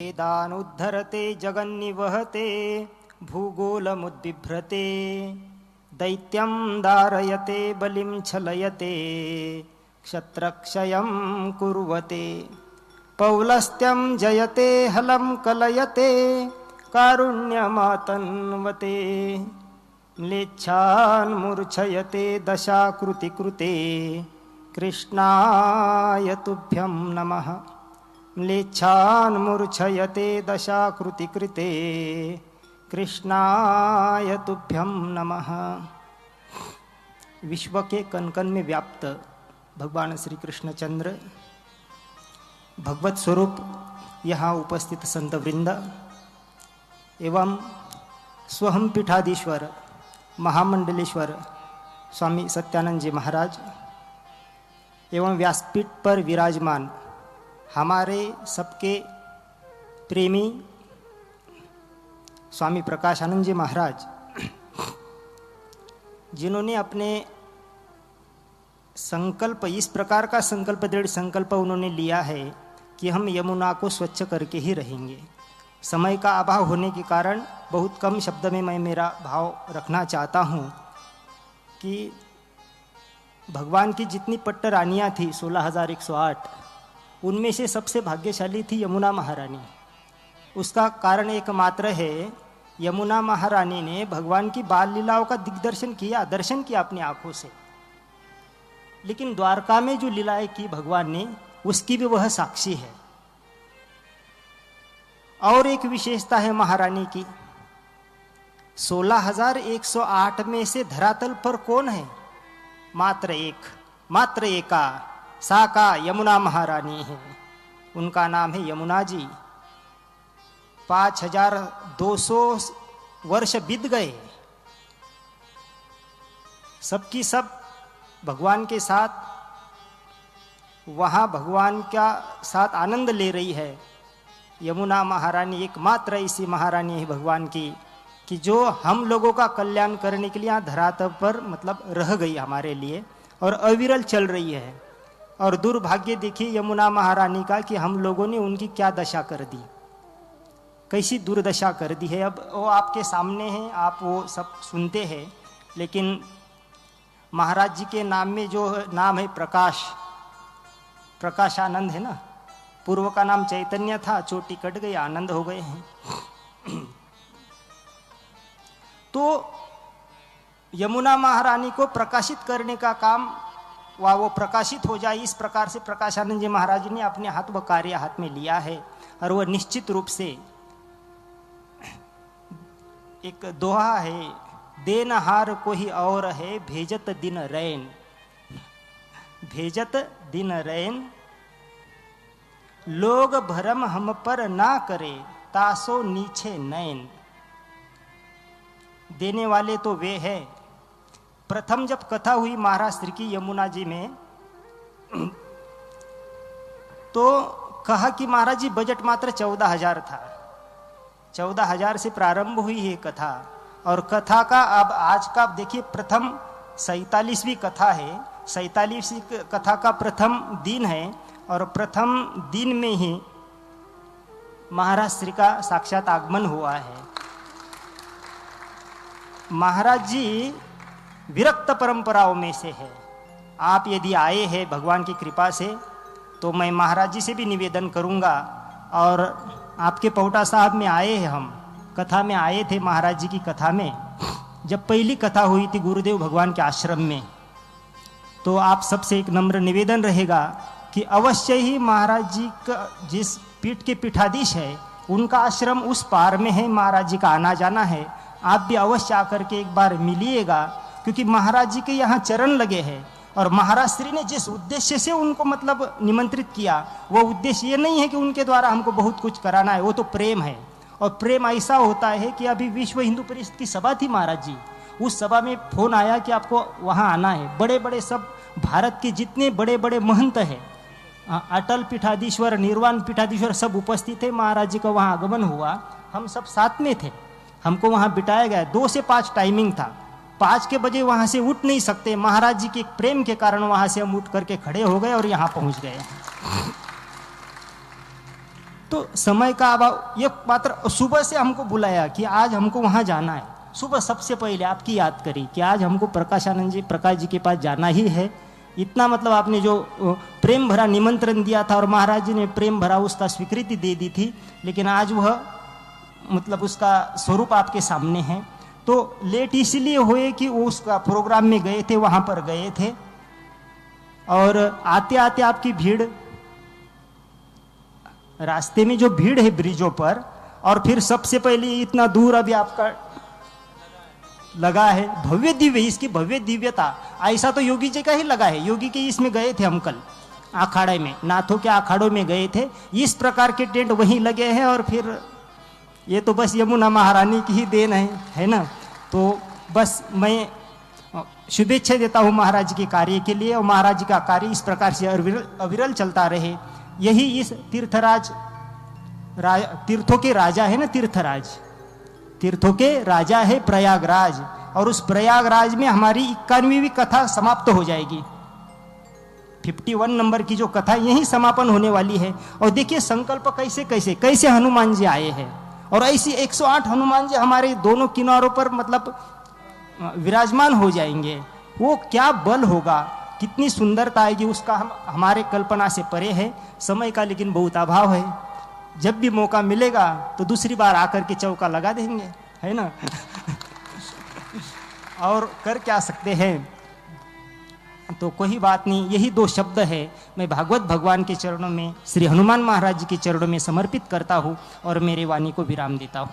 वेदानुद्धरते जगन्निवहते भूगोलमुद्बिभ्रते दैत्यं दारयते बलिं छलयते क्षत्रक्षयं कुर्वते पौलस्त्यं जयते हलं कलयते कारुण्यमातन्वते म्लेच्छान् मूर्छयते दशाकृतिकृते कृष्णाय तुभ्यं नमः। म्लेच्छान् मूर्छयते दशाकृतिकृते कृष्णाय तुभ्यं नमः। विश्व के कण कण में व्याप्त भगवान श्री कृष्णचंद्र भगवत स्वरूप यहाँ उपस्थित संत वृंद एवं स्वहं पीठाधीश्वर महामंडलेश्वर स्वामी सत्यानंद जी महाराज एवं व्यासपीठ पर विराजमान हमारे सबके प्रेमी स्वामी प्रकाशानंद जी महाराज, जिन्होंने अपने संकल्प इस प्रकार का संकल्प दृढ़ संकल्प उन्होंने लिया है कि हम यमुना को स्वच्छ करके ही रहेंगे। समय का अभाव होने के कारण बहुत कम शब्द में मैं मेरा भाव रखना चाहता हूँ कि भगवान की जितनी पट्ट रानियाँ थी 16,108, उनमें से सबसे भाग्यशाली थी यमुना महारानी। उसका कारण एकमात्र है, यमुना महारानी ने भगवान की बाल लीलाओं का दिग्दर्शन किया, दर्शन किया अपनी आंखों से, लेकिन द्वारका में जो लीलाएं की भगवान ने उसकी भी वह साक्षी है। और एक विशेषता है महारानी की, 16,108 में से धरातल पर कौन है? मात्र एका साका यमुना महारानी है। उनका नाम है यमुना जी। 5,200 वर्ष बीत गए, सबकी सब भगवान के साथ वहाँ भगवान का साथ आनंद ले रही है। यमुना महारानी एकमात्र ऐसी महारानी है भगवान की कि जो हम लोगों का कल्याण करने के लिए यहाँ धरातल पर मतलब रह गई हमारे लिए और अविरल चल रही है। और दुर्भाग्य देखिए यमुना महारानी का कि हम लोगों ने उनकी क्या दशा कर दी, कैसी दुर्दशा कर दी है। अब वो आपके सामने है, आप वो सब सुनते हैं, लेकिन महाराज जी के नाम में जो नाम है प्रकाशानंद है ना, पूर्व का नाम चैतन्य था, चोटी कट गई, आनंद हो गए हैं। तो यमुना महारानी को प्रकाशित करने का काम वो प्रकाशित हो जाए, इस प्रकार से प्रकाशानंद जी महाराज ने अपने हाथ व कार्य हाथ में लिया है। और वह निश्चित रूप से एक दोहा है, देनहार कोई और है भेजत दिन रैन, भेजत दिन रैन, लोग भरम हम पर ना करे तासो नीचे नैन। देने वाले तो वे है। प्रथम जब कथा हुई महाराष्ट्र की यमुना जी में, तो कहा कि महाराज जी बजट मात्र 14,000 था। 14,000 से प्रारंभ हुई है कथा, और कथा का अब आज का देखिए प्रथम 47वीं कथा है। 47वीं कथा का प्रथम दिन है, और प्रथम दिन में ही महाराज श्री का साक्षात आगमन हुआ है। महाराज जी विरक्त परंपराओं में से है। आप यदि आए हैं भगवान की कृपा से, तो मैं महाराज जी से भी निवेदन करूंगा, और आपके पौटा साहब में आए हैं, हम कथा में आए थे महाराज जी की कथा में, जब पहली कथा हुई थी गुरुदेव भगवान के आश्रम में। तो आप सबसे एक नम्र निवेदन रहेगा कि अवश्य ही महाराज जी का जिस पीठ के पीठाधीश है उनका आश्रम उस पार में है, महाराज जी का आना जाना है। आप भी अवश्य आकर के एक बार मिलिएगा, क्योंकि महाराज जी के यहाँ चरण लगे हैं, और महाराज श्री ने जिस उद्देश्य से उनको मतलब निमंत्रित किया, वो उद्देश्य ये नहीं है कि उनके द्वारा हमको बहुत कुछ कराना है, वो तो प्रेम है। और प्रेम ऐसा होता है कि अभी विश्व हिंदू परिषद की सभा थी महाराज जी, उस सभा में फोन आया कि आपको वहाँ आना है। बड़े बड़े सब भारत के जितने बड़े बड़े महंत हैं, अटल पीठाधीश्वर, निर्वाण पीठाधीश्वर सब उपस्थित थे। महाराज जी का वहाँ आगमन हुआ, हम सब साथ में थे, हमको वहाँ बिठाया गया। 2 से 5 टाइमिंग था, 5 के बजे वहाँ से उठ नहीं सकते, महाराज जी के प्रेम के कारण वहाँ से हम उठ करके खड़े हो गए और यहाँ पहुँच गए। तो समय का अभाव, ये मात्र सुबह से हमको बुलाया कि आज हमको वहाँ जाना है, सुबह सबसे पहले आपकी याद करी कि आज हमको प्रकाश जी के पास जाना ही है। इतना मतलब आपने जो प्रेम भरा निमंत्रण दिया था और महाराज जी ने प्रेम भरा उसका स्वीकृति दे दी थी, लेकिन आज वह मतलब उसका स्वरूप आपके सामने है। तो लेट इसलिए हुए कि वो उसका प्रोग्राम में गए थे, वहाँ पर गए थे, और आते आते आपकी भीड़, रास्ते में जो भीड़ है ब्रिजों पर, और फिर सबसे पहले इतना दूर अभी आपका लगा है भव्य दिव्य, इसकी भव्य दिव्यता ऐसा तो योगी जी का ही लगा है। योगी के इसमें गए थे हम कल अखाड़े में, नाथों के अखाड़ों में गए थे, इस प्रकार के टेंट वहीं लगे हैं। और फिर ये तो बस यमुना महारानी की ही देन है ना। तो बस मैं शुभेच्छा देता हूँ महाराज के कार्य के लिए, और महाराज का कार्य इस प्रकार से अविरल चलता रहे। यही इस तीर्थों के राजा है ना, तीर्थों के राजा है प्रयागराज, और उस प्रयागराज में हमारी 51वीं कथा समाप्त हो जाएगी। 51 नंबर की जो कथा यही समापन होने वाली है। और देखिए संकल्प कैसे हनुमान जी आए हैं, और ऐसी 108 हनुमान जी हमारे दोनों किनारों पर मतलब विराजमान हो जाएंगे। वो क्या बल होगा, कितनी सुंदरता आएगी, उसका हम हमारे कल्पना से परे है। समय का लेकिन बहुत अभाव है, जब भी मौका मिलेगा तो दूसरी बार आकर के चौका लगा देंगे, है ना। और कर क्या सकते हैं, तो कोई बात नहीं। यही 2 शब्द है मैं भागवत भगवान के चरणों में, श्री हनुमान महाराज जी के चरणों में समर्पित करता हूँ और मेरे वाणी को विराम देता हूँ।